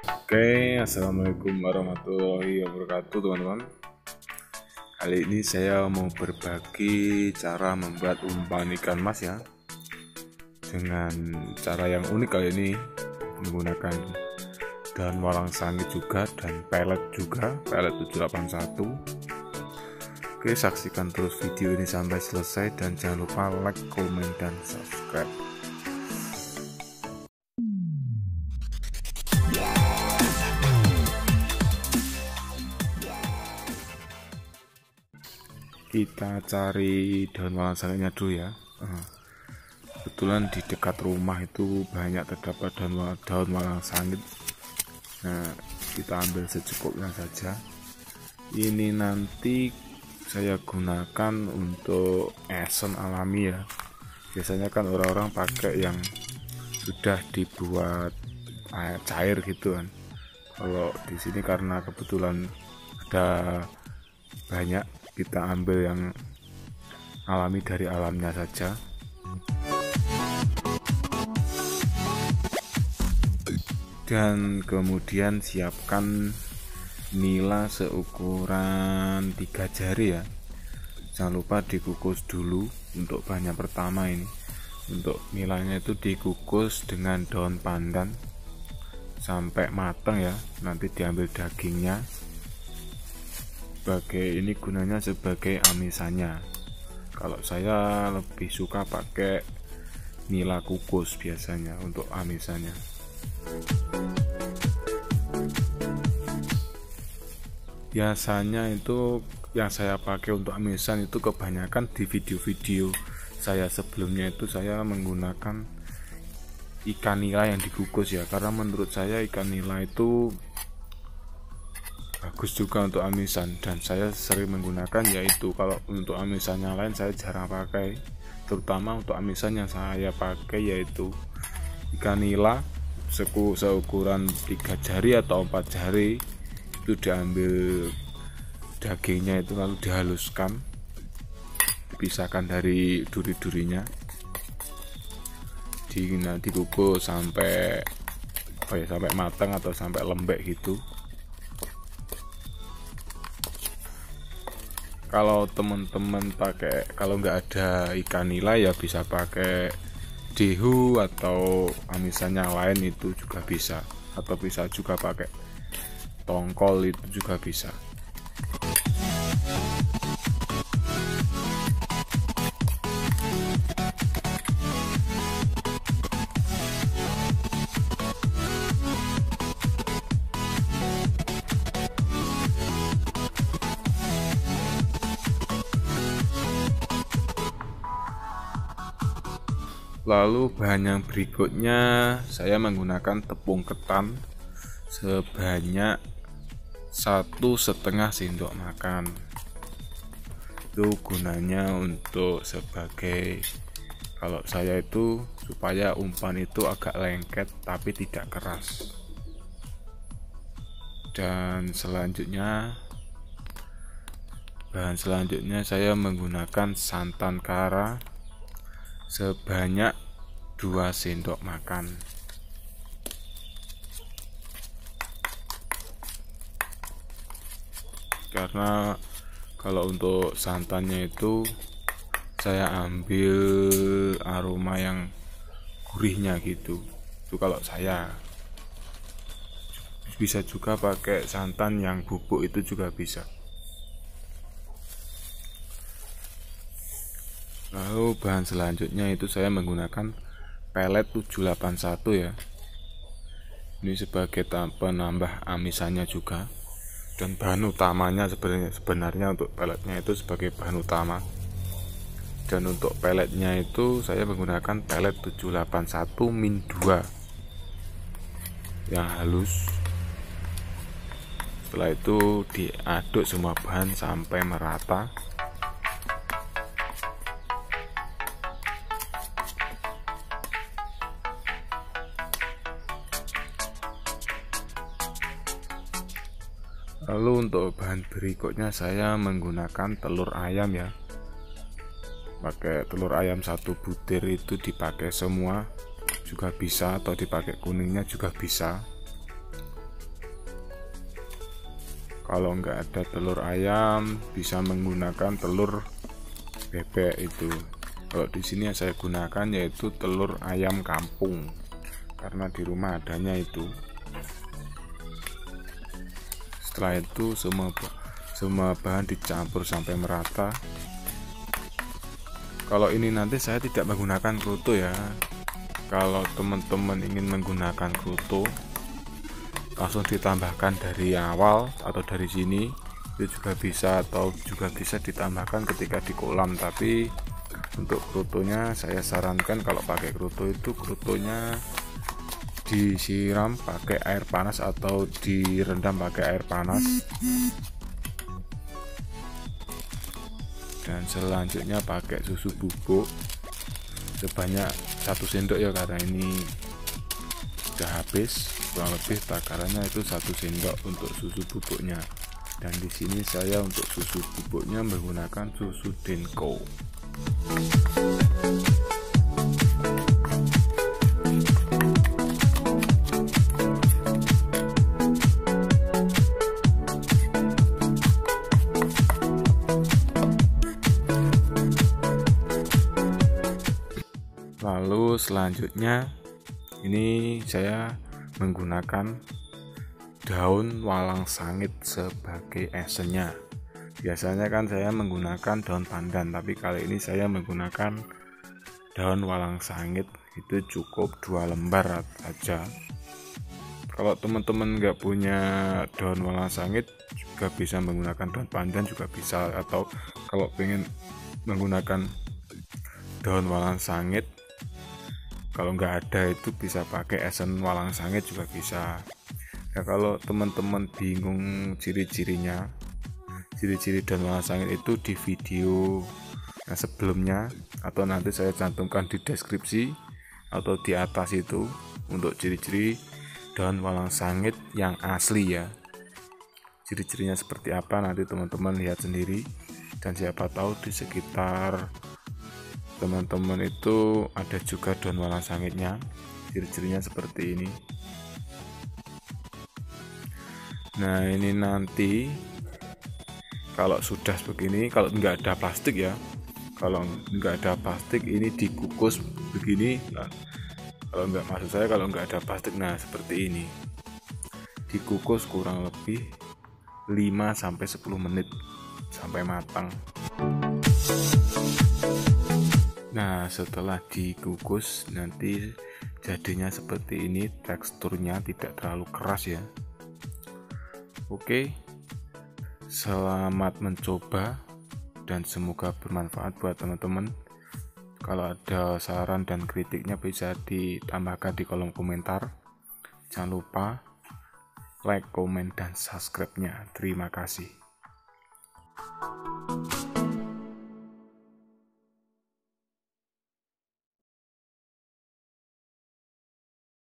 Oke, assalamualaikum warahmatullahi wabarakatuh, teman-teman. Kali ini saya mau berbagi cara membuat umpan ikan mas ya, dengan cara yang unik kali ini, menggunakan daun walang sangit juga dan pelet juga, pelet 781. Oke, saksikan terus video ini sampai selesai dan jangan lupa like, komen, dan subscribe. Kita cari daun walang sangitnya dulu ya. Kebetulan di dekat rumah itu banyak terdapat daun walang sangit. Nah, kita ambil secukupnya saja. Ini nanti saya gunakan untuk esen alami ya. Biasanya kan orang-orang pakai yang sudah dibuat cair gitu kan. Kalau di sini karena kebetulan ada banyak, kita ambil yang alami dari alamnya saja. Dan kemudian siapkan nila seukuran 3 jari ya. Jangan lupa dikukus dulu untuk bahannya pertama ini. Untuk nilanya itu dikukus dengan daun pandan sampai matang ya. Nanti diambil dagingnya. Sebagai ini gunanya sebagai amisannya. Kalau saya lebih suka pakai nila kukus biasanya untuk amisannya. Biasanya itu yang saya pakai untuk amisan itu kebanyakan di video-video saya sebelumnya itu saya menggunakan ikan nila yang dikukus ya, karena menurut saya ikan nila itu bagus juga untuk amisan dan saya sering menggunakan. Yaitu kalau untuk amisan yang lain saya jarang pakai, terutama untuk amisan yang saya pakai yaitu ikan nila seukuran 3 jari atau 4 jari. Itu diambil dagingnya itu lalu dihaluskan, dipisahkan dari duri-durinya, dikukus sampai sampai matang atau sampai lembek gitu. Kalau teman-teman kalau nggak ada ikan nila ya bisa pakai dehu atau amisan yang lain itu juga bisa, atau bisa juga pakai tongkol itu juga bisa. Lalu bahan yang berikutnya saya menggunakan tepung ketan sebanyak 1,5 sendok makan. Itu gunanya untuk sebagai, kalau saya itu supaya umpan itu agak lengket tapi tidak keras. Dan bahan selanjutnya saya menggunakan santan kara sebanyak 2 sendok makan. Karena kalau untuk santannya itu saya ambil aroma yang gurihnya gitu. Itu kalau saya. Bisa juga pakai santan yang bubuk itu juga bisa. Lalu bahan selanjutnya itu saya menggunakan pelet 781 ya. Ini sebagai penambah amisannya juga. Dan bahan utamanya sebenarnya untuk peletnya itu sebagai bahan utama. Dan untuk peletnya itu saya menggunakan pelet 781 min 2 yang halus. Setelah itu diaduk semua bahan sampai merata. Lalu untuk bahan berikutnya saya menggunakan telur ayam ya. Pakai telur ayam 1 butir itu dipakai semua juga bisa, atau dipakai kuningnya juga bisa. Kalau nggak ada telur ayam bisa menggunakan telur bebek itu. Kalau di sini yang saya gunakan yaitu telur ayam kampung karena di rumah adanya itu. Setelah itu semua bahan dicampur sampai merata. Kalau ini nanti saya tidak menggunakan kroto ya. Kalau teman-teman ingin menggunakan kroto, langsung ditambahkan dari awal atau dari sini itu juga bisa, atau juga bisa ditambahkan ketika di kolam. Tapi untuk krotonya saya sarankan kalau pakai kroto itu krotonya disiram pakai air panas atau direndam pakai air panas. Dan selanjutnya pakai susu bubuk sebanyak 1 sendok ya, karena ini udah habis. Kurang lebih takarannya itu 1 sendok untuk susu bubuknya. Dan di sini saya untuk susu bubuknya menggunakan susu Denko. Lalu selanjutnya ini saya menggunakan daun walang sangit sebagai esennya. Biasanya kan saya menggunakan daun pandan, tapi kali ini saya menggunakan daun walang sangit. Itu cukup 2 lembar saja. Kalau teman-teman nggak punya daun walang sangit juga bisa menggunakan daun pandan juga bisa, atau kalau pengen menggunakan daun walang sangit, kalau nggak ada itu bisa pakai esen walang sangit juga bisa ya. Kalau teman-teman bingung ciri-ciri daun walang sangit itu di video sebelumnya, atau nanti saya cantumkan di deskripsi atau di atas itu untuk ciri-ciri daun walang sangit yang asli ya. Ciri-cirinya seperti apa nanti teman-teman lihat sendiri, dan siapa tahu di sekitar teman-teman itu ada juga daun walang sangitnya. Ciri-cirinya seperti ini. Nah, ini nanti kalau sudah begini, kalau nggak ada plastik ya, kalau nggak ada plastik ini dikukus begini. Nah, kalau nggak, maksud saya kalau nggak ada plastik, nah seperti ini dikukus kurang lebih 5-10 menit sampai matang. Nah, setelah dikukus nanti jadinya seperti ini, teksturnya tidak terlalu keras ya. Oke, selamat mencoba dan semoga bermanfaat buat teman-teman. Kalau ada saran dan kritiknya bisa ditambahkan di kolom komentar. Jangan lupa like, komen, dan subscribe-nya. Terima kasih.